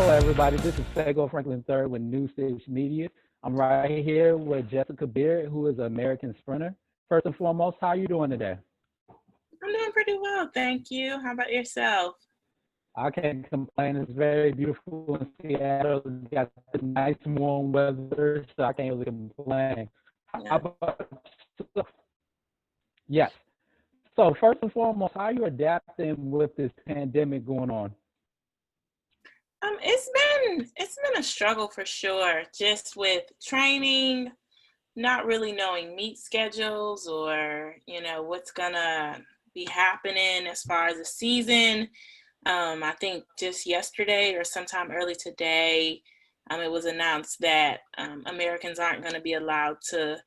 Hello, everybody. This is Fago Franklin III with New Stage Media. I'm right here with Jessica Beard, who is an American sprinter. First and foremost, how are you doing today? I'm doing pretty well, thank you. How about yourself? I can't complain. It's very beautiful in Seattle. It's got the nice warm weather, so I can't really complain. How Yeah. about yes? So first and foremost, how are you adapting with this pandemic going on? It's been a struggle for sure, just with training, not really knowing meet schedules or, what's gonna be happening as far as the season. I think just yesterday or sometime early today, it was announced that Americans aren't going to be allowed to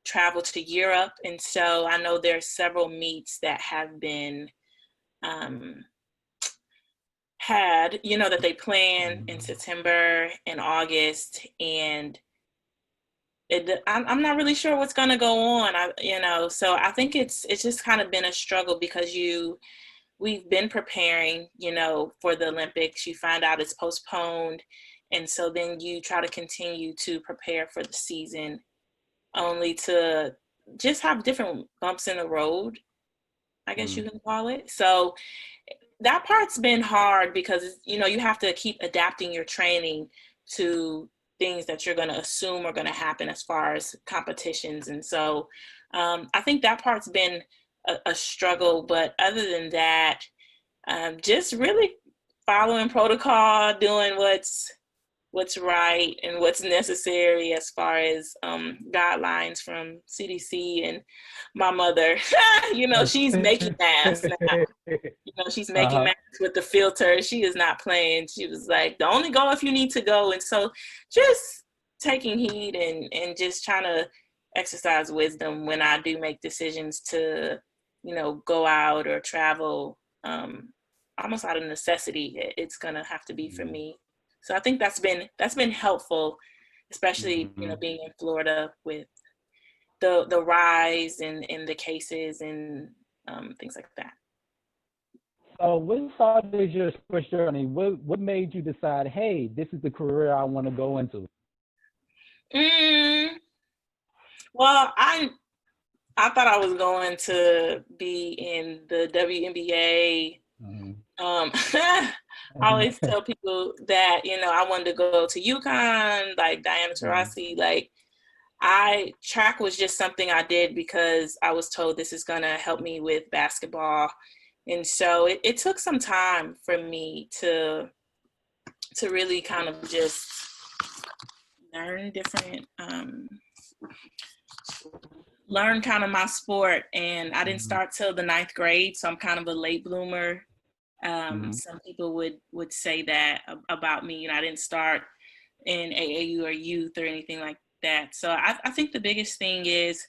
travel to Europe. And so I know there's several meets that have been um, that they plan in Mhm. September and August. And I'm not really sure what's going to go on. So I think it's just kind of been a struggle because we've been preparing, for the Olympics. You find out it's postponed. And so then you try to continue to prepare for the season only to just have different bumps in the road, I guess you Mhm. can call it. So that part's been hard because, you have to keep adapting your training to things that you're going to assume are going to happen as far as competitions. And so I think that part's been a struggle. But other than that, just really following protocol, doing what's right and what's necessary as far as guidelines from CDC and my mother. She's making masks now. She's making Uh-huh. masks with the filter. She is not playing. She was like, "The only go if you need to go." And so, just taking heed and just trying to exercise wisdom when I do make decisions to, go out or travel. Almost out of necessity, it's gonna have to be for me. So I think that's been helpful, especially Mhm. being in Florida with the rise in the cases and things like that. So when started your sports journey? What made you decide, hey, this is the career I want to go into? Mm, well, I thought I was going to be in the WNBA. Mhm. I always tell people that I wanted to go to UConn, like Diana Mhm. Taurasi. Like I track was just something I did because I was told this is gonna help me with basketball, and so it took some time for me to really kind of just learn different learn kind of my sport. And I didn't Mhm. start till the ninth grade, so I'm kind of a late bloomer. Mhm. Some people would say that about me. I didn't start in AAU or youth or anything like that. So I think the biggest thing is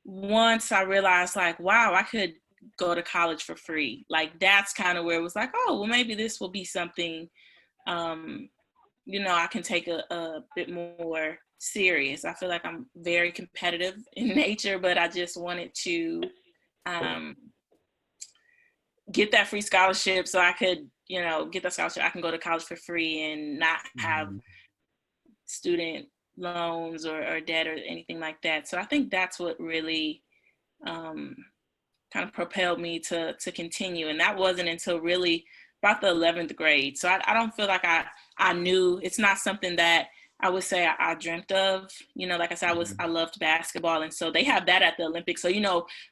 once I realized, like, wow, I could go to college for free. Like that's kind of where it was like, oh, well, maybe this will be something um, I can take a bit more serious. I feel like I'm very competitive in nature, but I just wanted to um, get that free scholarship so I could, get that scholarship. I can go to college for free and not have Mhm. student loans or debt or anything like that. So I think that's what really um, kind of propelled me to continue. And that wasn't until really about the 11th grade. So I don't feel like I knew. It's not something that I would say I dreamt of. Like I said, I Mhm. loved basketball. And so they have that at the Olympics. So,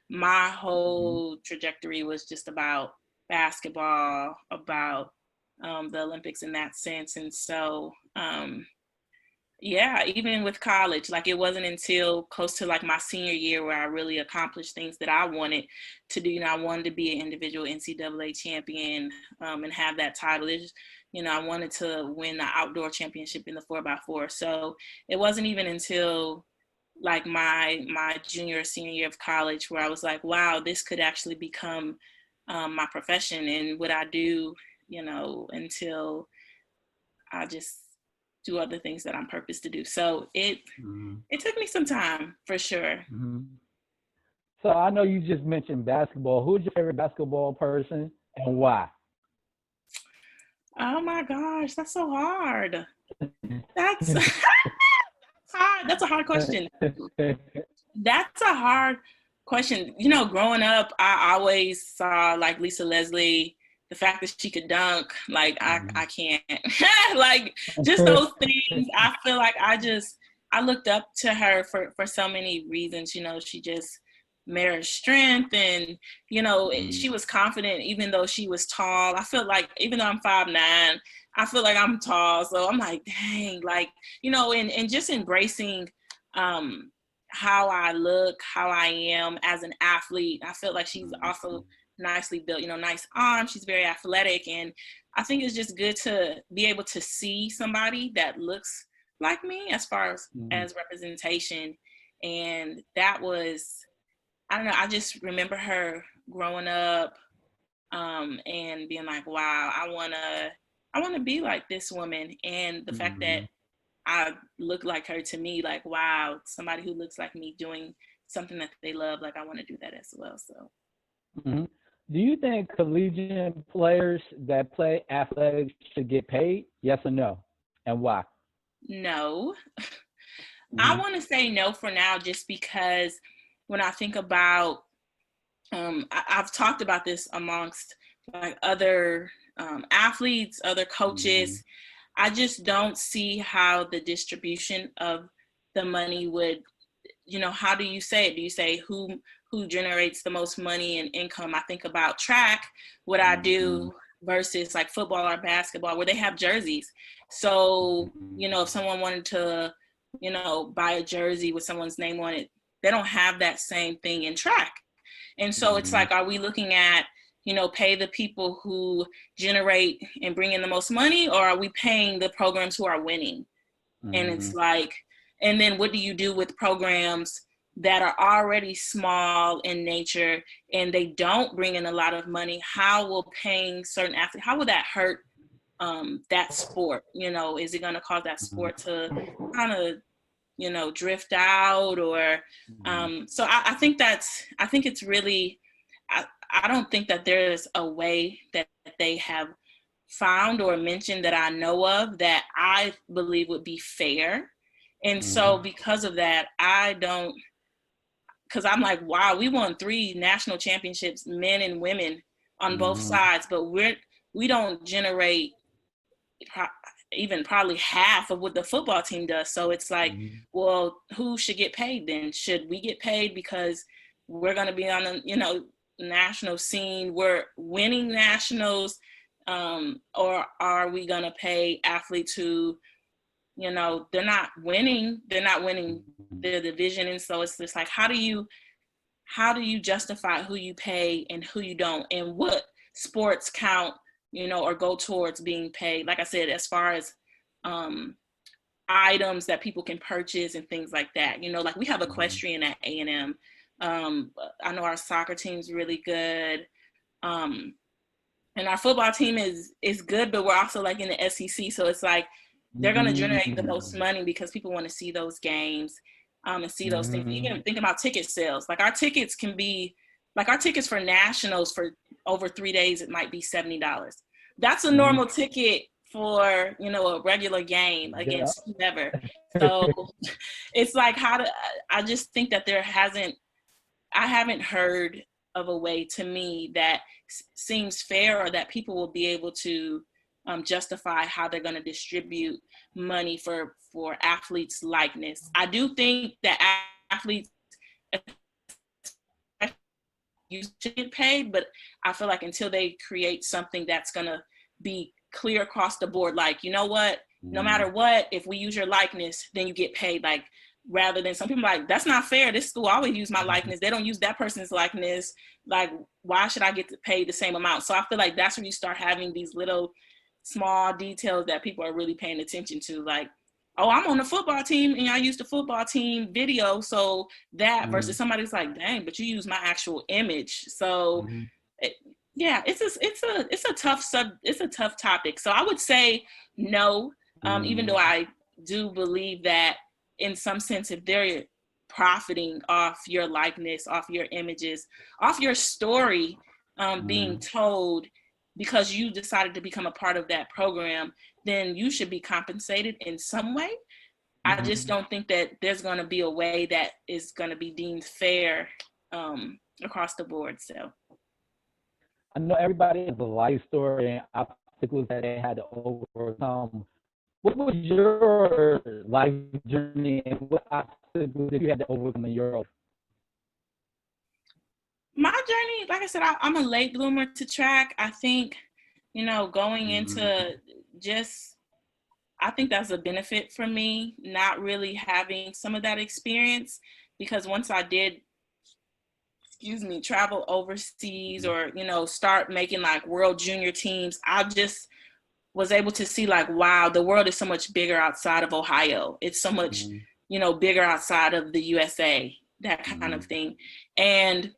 my Mhm. whole trajectory was just about basketball, about the Olympics in that sense. And so, yeah, even with college, like it wasn't until close to like my senior year where I really accomplished things that I wanted to do. I wanted to be an individual NCAA champion and have that title. I wanted to win the outdoor championship in the 4x4. So it wasn't even until like my junior or senior year of college where I was like, wow, this could actually become my profession. And what I do, until I just do other things that I'm purposed to do. So Mhm. it took me some time for sure. Mhm. So I know you just mentioned basketball. Who's your favorite basketball person and why? Oh my gosh, that's so hard. That's hard. That's a hard question. That's a hard question. You know, growing up, I always saw like Lisa Leslie, the fact that she could dunk, like I can't. Like just those things, I feel like I looked up to her for so many reasons. You know, she just married strength, and you know, she was confident even though she was tall. I feel like even though I'm 5'9", I feel like I'm tall. So I'm like, dang, like, you know, and just embracing how I look, how I am as an athlete. I feel like she's also nicely built, you know, nice arms. She's very athletic. And I think it's just good to be able to see somebody that looks like me as far as representation. And that was, I don't know, I just remember her growing up and being like, wow, I wanna be like this woman. And the fact that I look like her, to me, like, wow, somebody who looks like me doing something that they love, like I want to do that as well. So Do you think collegiate players that play athletics should get paid? Yes or no? And why? no. I want to say no for now, just because when I think about, I've talked about this amongst like other athletes, other coaches. I just don't see how the distribution of the money would, you know, how do you say it? Do you say who generates the most money and income? I think about track, what I do versus like football or basketball, where they have jerseys. So, you know, if someone wanted to, you know, buy a jersey with someone's name on it, they don't have that same thing in track. And so it's like, are we looking at, you know, pay the people who generate and bring in the most money, or are we paying the programs who are winning? And it's like, and then what do you do with programs that are already small in nature and they don't bring in a lot of money? How will paying certain athletes, how will that hurt that sport? You know, is it going to cause that sport to kind of, you know, drift out? Or so I think it's really, I don't think that there's a way that they have found or mentioned that I know of that I believe would be fair. And so because of that, I don't, because I'm like, wow, we won 3 national championships, men and women on both sides, but we don't generate even probably half of what the football team does. So it's like, well, who should get paid then? Should we get paid because we're going to be on the, you know, national scene, we're winning nationals, or are we going to pay athletes who, you know, they're not winning the division? And so it's just like, how do you justify who you pay and who you don't, and what sports count, you know, or go towards being paid? Like I said, as far as items that people can purchase and things like that, you know, like we have equestrian at A&M. I know our soccer team's really good. And our football team is good, but we're also like in the SEC. So it's like, they're going to generate the most money because people want to see those games and see those things. Even think about ticket sales. Like our tickets can be, like our tickets for nationals for over 3 days, it might be $70. That's a normal ticket for, you know, a regular game against whoever. So it's like, I just think that I haven't heard of a way, to me, that seems fair, or that people will be able to justify how they're going to distribute money for athletes' likeness. I do think that athletes you should get paid, but I feel like until they create something that's going to be clear across the board, like, you know what, no matter what, if we use your likeness, then you get paid. Like, rather than some people like, that's not fair, this school always use my likeness, they don't use that person's likeness, like, why should I get paid the same amount? So I feel like that's when you start having these little small details that people are really paying attention to, like, oh, I'm on the football team and I use the football team video, so that, versus somebody's like, dang, but you use my actual image. So yeah, it's a tough topic. So I would say no, even though I do believe that in some sense, if they're profiting off your likeness, off your images, off your story being told, because you decided to become a part of that program, then you should be compensated in some way. I just don't think that there's going to be a way that is going to be deemed fair across the board. So I know everybody has a life story and obstacles that they had to overcome. What was your life journey and what obstacles did you have to overcome in your life? My journey, like I said, I'm a late bloomer to track. I think, going into just, I think that's a benefit for me, not really having some of that experience, because once I did, travel overseas or, start making like world junior teams, I just was able to see like, wow, the world is so much bigger outside of Ohio. It's so much, bigger outside of the USA, that kind of thing. And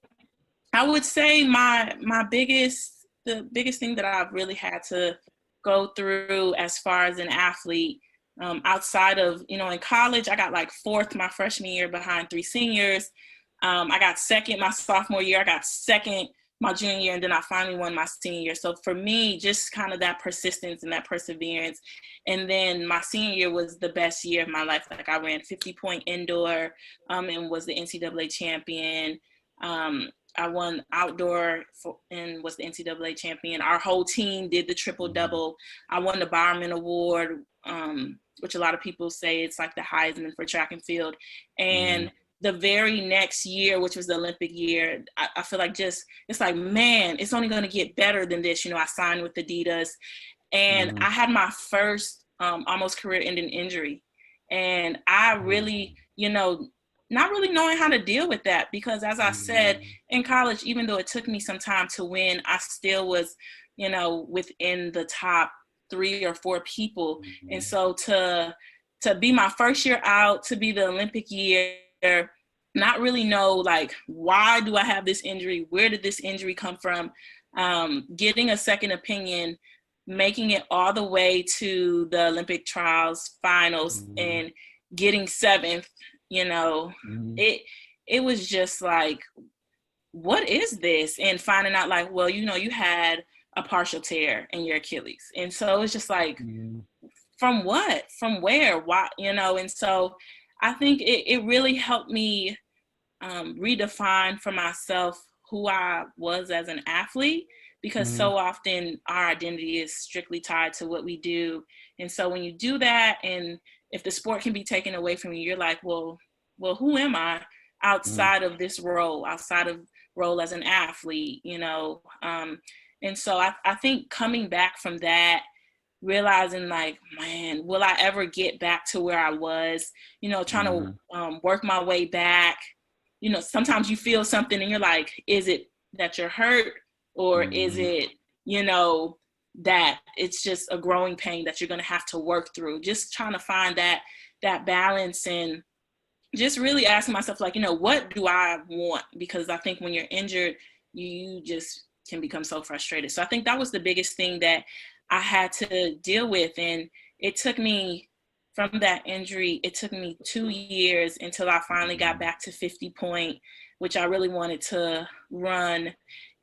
I would say the biggest thing that I've really had to go through as far as an athlete, outside of, in college, I got like fourth my freshman year behind three seniors. I got second my sophomore year. I got second my junior year, and then I finally won my senior year. So for me, just kind of that persistence and that perseverance. And then my senior year was the best year of my life. Like I ran 50-point indoor, and was the NCAA champion. I won outdoor and was the NCAA champion. Our whole team did the triple double. I won the Bowerman Award, which a lot of people say it's like the Heisman for track and field. And the very next year, which was the Olympic year, I feel like it's like, man, it's only going to get better than this. I signed with Adidas, and I had my first almost career-ending injury. And I really, not really knowing how to deal with that, because as I said, in college, even though it took me some time to win, I still was, within the top 3 or 4 people. And so to be my first year out, to be the Olympic year, not really know, like, why do I have this injury? Where did this injury come from? Getting a second opinion, making it all the way to the Olympic trials finals, and getting 7th, it was just like, what is this? And finding out like, well, you had a partial tear in your Achilles. And so it's just like, from what? From where? Why? And so I think it really helped me redefine for myself who I was as an athlete, because so often our identity is strictly tied to what we do. And so when you do that, and if the sport can be taken away from you, you're like, well, who am I outside of this role, outside of role as an athlete, And so I think coming back from that, realizing like, man, will I ever get back to where I was, trying to work my way back. Sometimes you feel something and you're like, is it that you're hurt, or is it, that it's just a growing pain that you're going to have to work through? Just trying to find that balance, and just really asking myself, like, what do I want? Because I think when you're injured, you just can become so frustrated. So I think that was the biggest thing that I had to deal with. And it took me, from that injury, it took me 2 years until I finally got back to 50-point, which I really wanted to run.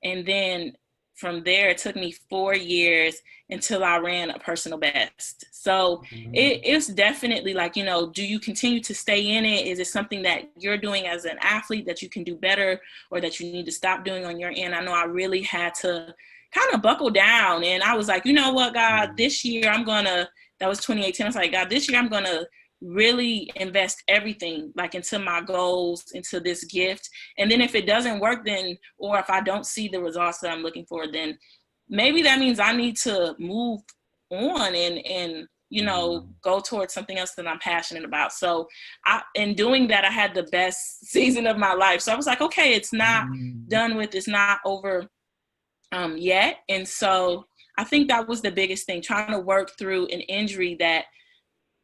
And then from there, it took me 4 years until I ran a personal best. So it's definitely like, do you continue to stay in it? Is it something that you're doing as an athlete that you can do better, or that you need to stop doing on your end? I know I really had to kind of buckle down, and I was like, you know what, God, this year that was 2018. I was like, God, this year I'm going to really invest everything like into my goals, into this gift. And then if it doesn't work, then, or if I don't see the results that I'm looking for, then maybe that means I need to move on and go towards something else that I'm passionate about. So in doing that, I had the best season of my life. So I was like, okay, it's not done with, it's not over yet. And so I think that was the biggest thing, trying to work through an injury that,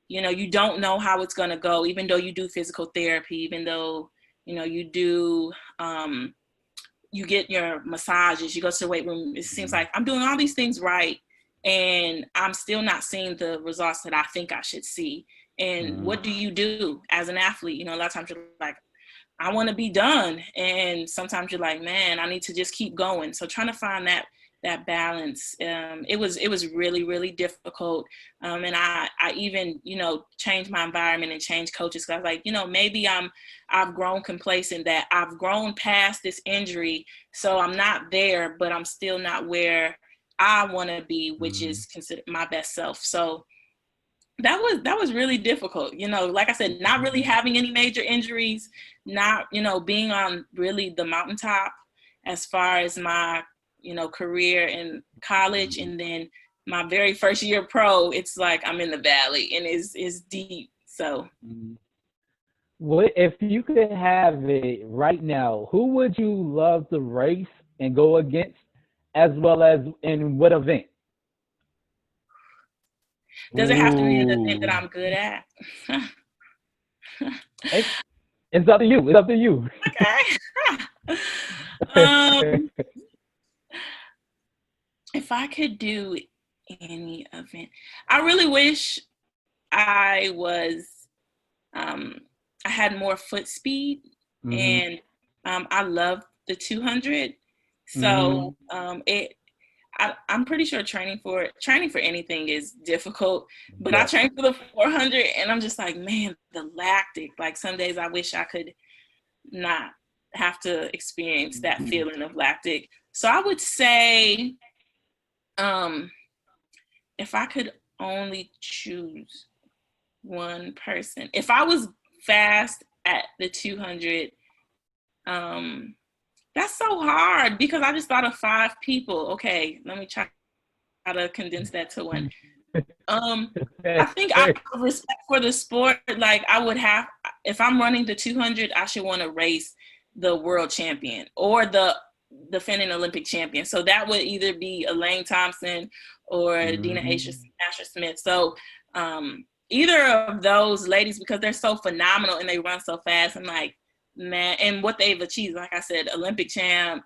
you don't know how it's going to go, even though you do physical therapy, even though, you do, you get your massages, you go to the weight room. It seems like I'm doing all these things right, and I'm still not seeing the results that I think I should see. And what do you do as an athlete? A lot of times you're like, I want to be done. And sometimes you're like, man, I need to just keep going. So trying to find that balance. It was really, really difficult. And I even, changed my environment and changed coaches. Cause I was like, maybe I've grown complacent, that I've grown past this injury. So I'm not there, but I'm still not where I want to be, which is considered my best self. So that was really difficult. Like I said, not really having any major injuries, not, being on really the mountaintop as far as my, career in college. And then my very first year pro, it's like I'm in the valley and it's deep. So what if you could have it right now, who would you love to race and go against, as well as in what event? does it have to be an event that Ooh. I'm good at? It, it's up to you. It's up to you. Okay. um, if I could do any event, I really wish I was, I had more foot speed, Hmm. and I love the 200. Hmm. So I'm pretty sure training for anything is difficult, but I Yes. trained for the 400, and I'm just like, man, the lactic. Like some days I wish I could not have to experience that feeling of lactic. So I would say, um, if I could only choose one person, if I was fast at the 200, um, that's so hard because I just thought of 5 people. Okay, let me try to condense that to one. I think out of respect for the sport, like I would have, if I'm running the 200, I should want to race the world champion or the defending Olympic champion. So that would either be Elaine Thompson or Dina Asher Smith. So either of those ladies, because they're so phenomenal and they run so fast, and like, man, and what they've achieved, like I said, Olympic champ,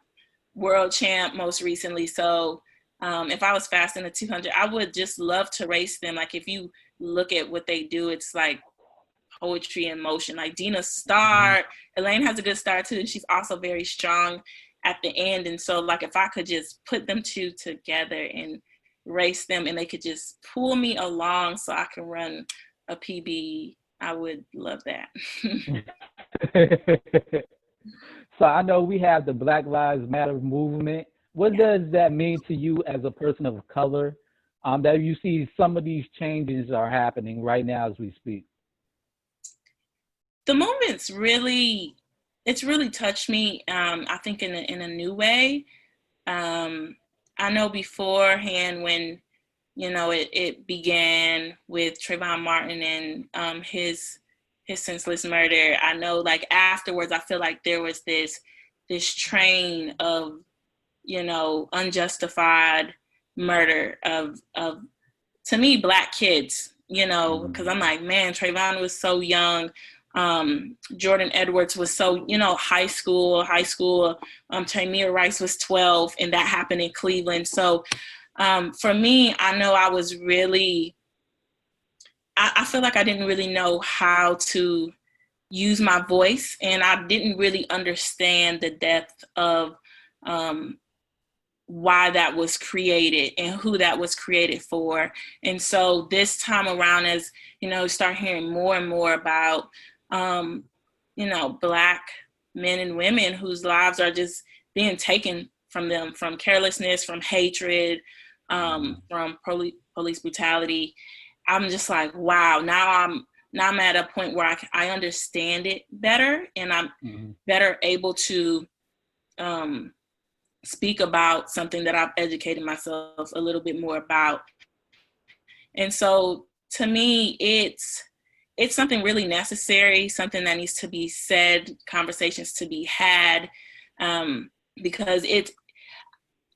world champ most recently. So if I was fast in the 200, I would just love to race them. Like if you look at what they do, it's like poetry in motion. Like Dina's start, Elaine has a good start too, and she's also very strong at the end. And so like if I could just put them two together and race them, and they could just pull me along so I can run a PB, I would love that. So I know we have the Black Lives Matter movement. What Yeah. does that mean to you as a person of color? That you see some of these changes are happening right now as we speak. The movement's really, it's really touched me. I think in a new way. Um, I know beforehand when it began with Trayvon Martin and his senseless murder. I know like afterwards, I feel like there was this train of unjustified murder of to me Black kids. Because I'm like, man, Trayvon was so young. Jordan Edwards was so, high school. Tamir Rice was 12, and that happened in Cleveland. So for me, I know I was really, I feel like I didn't really know how to use my voice, and I didn't really understand the depth of um, why that was created and who that was created for. And so this time around, as start hearing more and more about Black men and women whose lives are just being taken from them, from carelessness, from hatred, from police brutality. I'm just like, wow, now I'm at a point where I understand it better, and I'm better able to speak about something that I've educated myself a little bit more about. And so to me, it's something really necessary, something that needs to be said, conversations to be had, because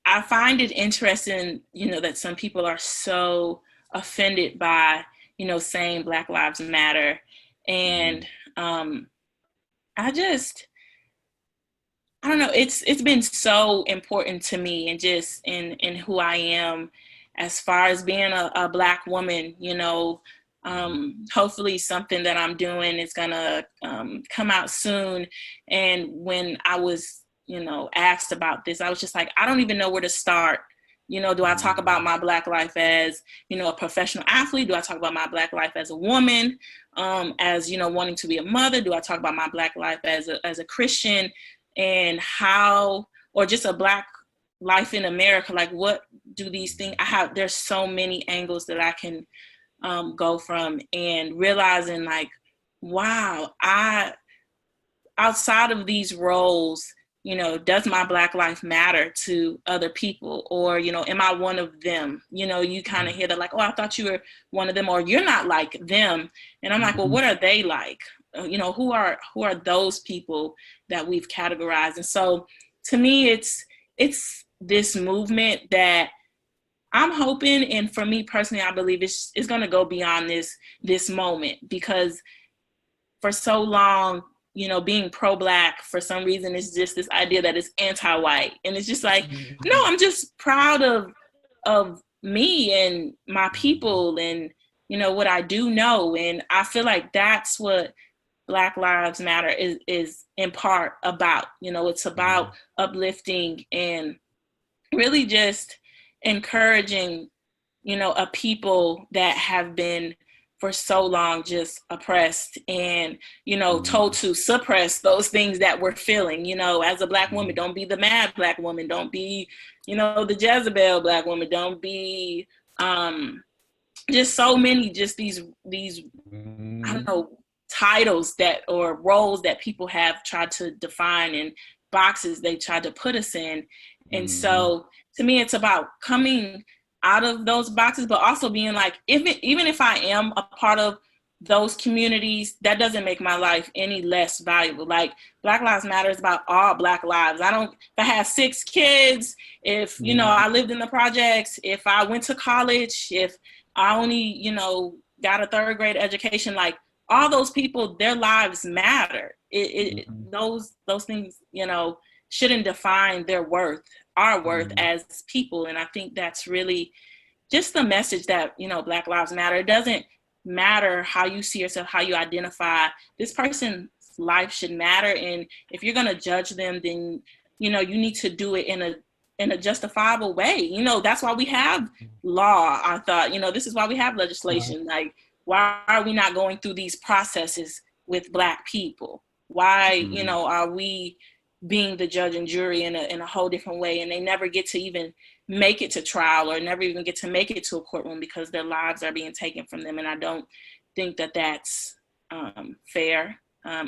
I find it interesting, that some people are so offended by, saying Black Lives Matter. And I don't know, it's been so important to me, and just in who I am as far as being a Black woman. Hopefully something that I'm doing is gonna come out soon. And when I was asked about this, I was just like, I don't even know where to start Do I talk about my Black life as, a professional athlete? Do I talk about my Black life as a woman, as, wanting to be a mother? Do I talk about my Black life as a Christian, and how, or just a Black life in America? Like, what do these things, there's so many angles that I can go from, and realizing like, wow, outside of these roles, does my Black life matter to other people? Or, am I one of them? You kind of hear that like, oh, I thought you were one of them, or you're not like them. And I'm like, well, what are they like? Who are those people that we've categorized? And so to me, it's this movement that I'm hoping, and for me personally, I believe it's going to go beyond this moment, because for so long, being pro-Black for some reason is just this idea that it's anti-white. And it's just like, no, I'm just proud of me and my people and, what I do know. And I feel like that's what Black Lives Matter is in part about. It's about uplifting and really just encouraging, a people that have been for so long just oppressed and, told to suppress those things that we're feeling. As a Black woman, don't be the mad Black woman. Don't be, the Jezebel Black woman. Don't be just so many, just these I don't know, titles that, or roles that people have tried to define, and boxes they tried to put us in. And so to me, it's about coming out of those boxes, but also being like, even if I am a part of those communities, that doesn't make my life any less valuable. Like, Black Lives Matter is about all Black lives. If I have 6 kids, if, I lived in the projects, if I went to college, if I only, got a 3rd grade education, like, all those people, their lives matter. Those things, shouldn't define their worth, our worth as people. And I think that's really just the message that, Black Lives Matter. It doesn't matter how you see yourself, how you identify. This person's life should matter. And if you're going to judge them, then, you need to do it in a justifiable way. That's why we have law. I thought, this is why we have legislation. Like, why are we not going through these processes with Black people? Why, are we being the judge and jury in a whole different way, and they never get to even make it to trial, or never even get to make it to a courtroom, because their lives are being taken from them? And I don't think that that's fair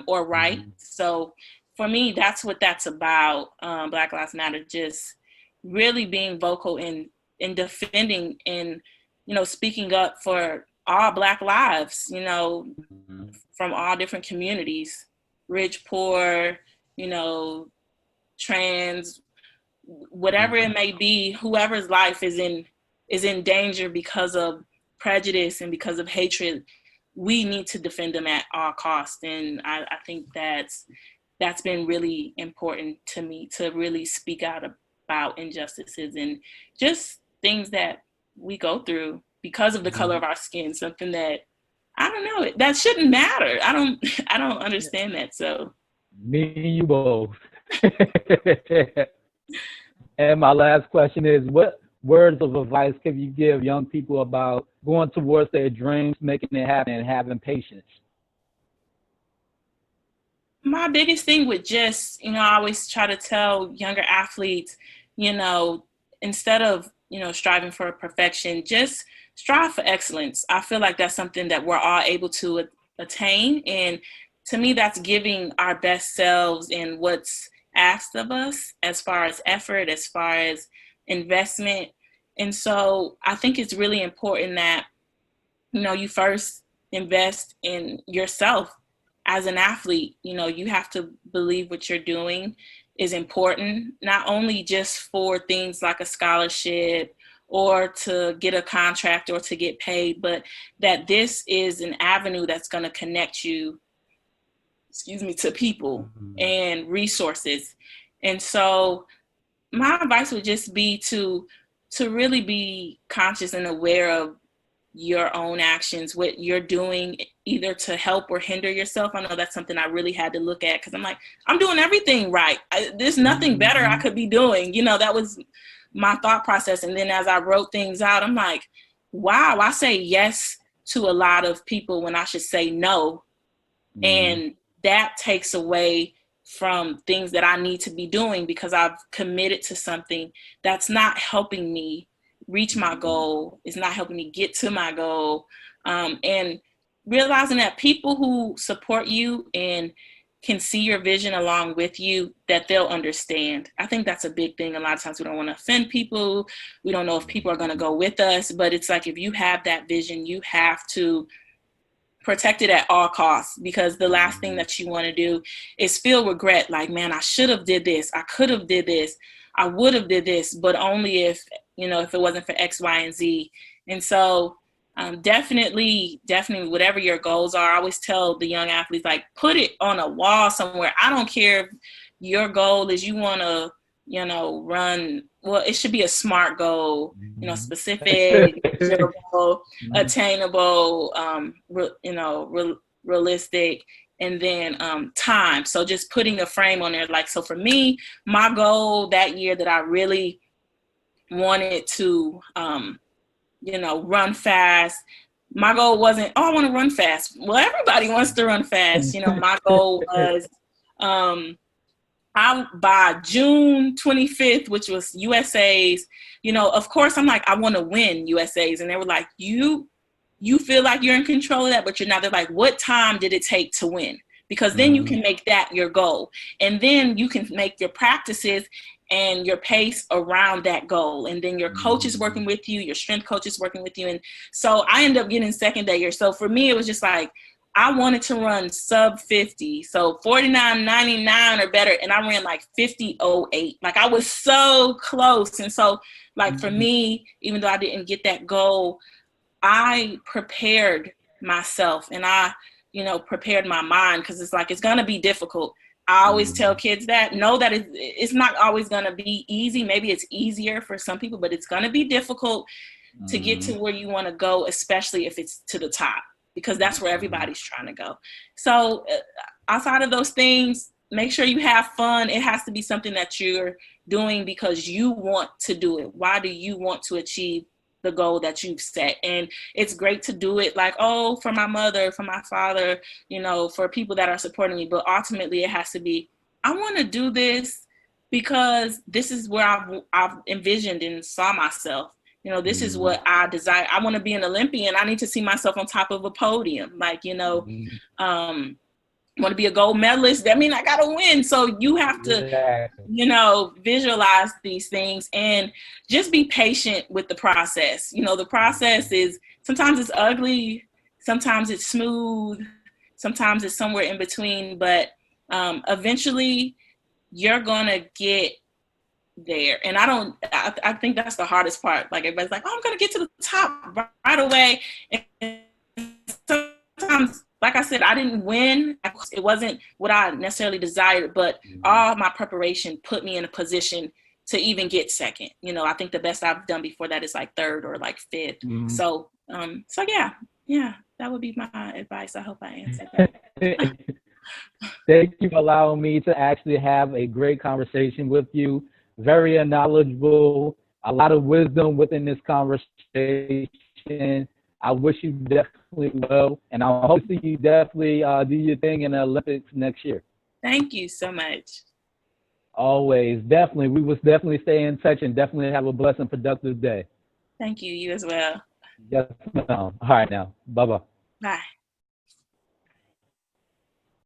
or right. So for me, that's what that's about. Black Lives Matter, just really being vocal in defending and, speaking up for all Black lives, from all different communities, rich, poor, trans, whatever it may be, whoever's life is in danger because of prejudice and because of hatred, we need to defend them at all costs. And I think that's been really important to me, to really speak out about injustices and just things that we go through because of the color of our skin, something that, I don't know, that shouldn't matter. I don't understand that. So me and you both. And my last question is, what words of advice can you give young people about going towards their dreams, making it happen, and having patience? My biggest thing would just, I always try to tell younger athletes, instead of, striving for perfection, just strive for excellence. I feel like that's something that we're all able to attain. And to me, that's giving our best selves in what's asked of us, as far as effort, as far as investment. And so I think it's really important that, you first invest in yourself as an athlete. You have to believe what you're doing is important, not only just for things like a scholarship or to get a contract or to get paid, but that this is an avenue that's going to connect you, to people and resources. And so my advice would just be to really be conscious and aware of your own actions, what you're doing, either to help or hinder yourself. I know that's something I really had to look at, because I'm like, I'm doing everything right. There's nothing better I could be doing. That was my thought process. And then as I wrote things out, I'm like, wow, I say yes to a lot of people when I should say no. Mm-hmm. And that takes away from things that I need to be doing because I've committed to something that's not helping me reach my goal. It's not helping me get to my goal. And realizing that people who support you and can see your vision along with you, that they'll understand. I think that's a big thing. A lot of times we don't want to offend people. We don't know if people are going to go with us, but it's like, if you have that vision, you have to protect it at all costs, because the last thing that you want to do is feel regret. Like, man, I should have did this. I could have did this. I would have did this, but only if it wasn't for X, Y, and Z. And so definitely whatever your goals are, I always tell the young athletes, like, put it on a wall somewhere. I don't care if your goal is you want to, run. Well, it should be a SMART goal, specific, measurable, attainable, realistic, and then time. So just putting a frame on there. Like, so for me, my goal that year that I really wanted to, run fast. My goal wasn't, I want to run fast. Well, everybody wants to run fast. My goal was, by June 25th, which was USA's, of course, I'm like, I want to win USA's. And they were like, you feel like you're in control of that, but you're not. They're like, what time did it take to win? Because then you can make that your goal. And then you can make your practices and your pace around that goal. And then your coach is working with you, your strength coach is working with you. And so I ended up getting second that year. So for me, it was just like, I wanted to run sub 50. So 49.99 or better. And I ran like 50.08. Like, I was so close. And so, like, for me, even though I didn't get that goal, I prepared myself and I, prepared my mind, because it's like, it's going to be difficult. I always tell kids that, know that it's not always going to be easy. Maybe it's easier for some people, but it's going to be difficult to get to where you want to go, especially if it's to the top, because that's where everybody's trying to go. So outside of those things, make sure you have fun. It has to be something that you're doing because you want to do it. Why do you want to achieve the goal that you've set? And it's great to do it like, oh, for my mother, for my father, for people that are supporting me. But ultimately it has to be, I want to do this because this is where I've envisioned and saw myself. This is what I desire. I want to be an Olympian. I need to see myself on top of a podium. Like, want to be a gold medalist. That means I got to win. So you have to, visualize these things and just be patient with the process. The process is, sometimes it's ugly, sometimes it's smooth, sometimes it's somewhere in between, but eventually you're going to get there. And I think that's the hardest part. Like, everybody's like, oh, I'm going to get to the top right away. And sometimes, like I said, I didn't win. It wasn't what I necessarily desired, but all my preparation put me in a position to even get second. I think the best I've done before that is like third or like fifth. So yeah, that would be my advice. I hope I answered that. Thank you for allowing me to actually have a great conversation with you. Very knowledgeable, a lot of wisdom within this conversation. I wish you definitely well, and I hope to see you definitely do your thing in the Olympics next year. Thank you so much. Always, definitely. We will definitely stay in touch and definitely have a blessed and productive day. Thank you. You as well. Yes, ma'am. All right, now. Bye-bye. Bye.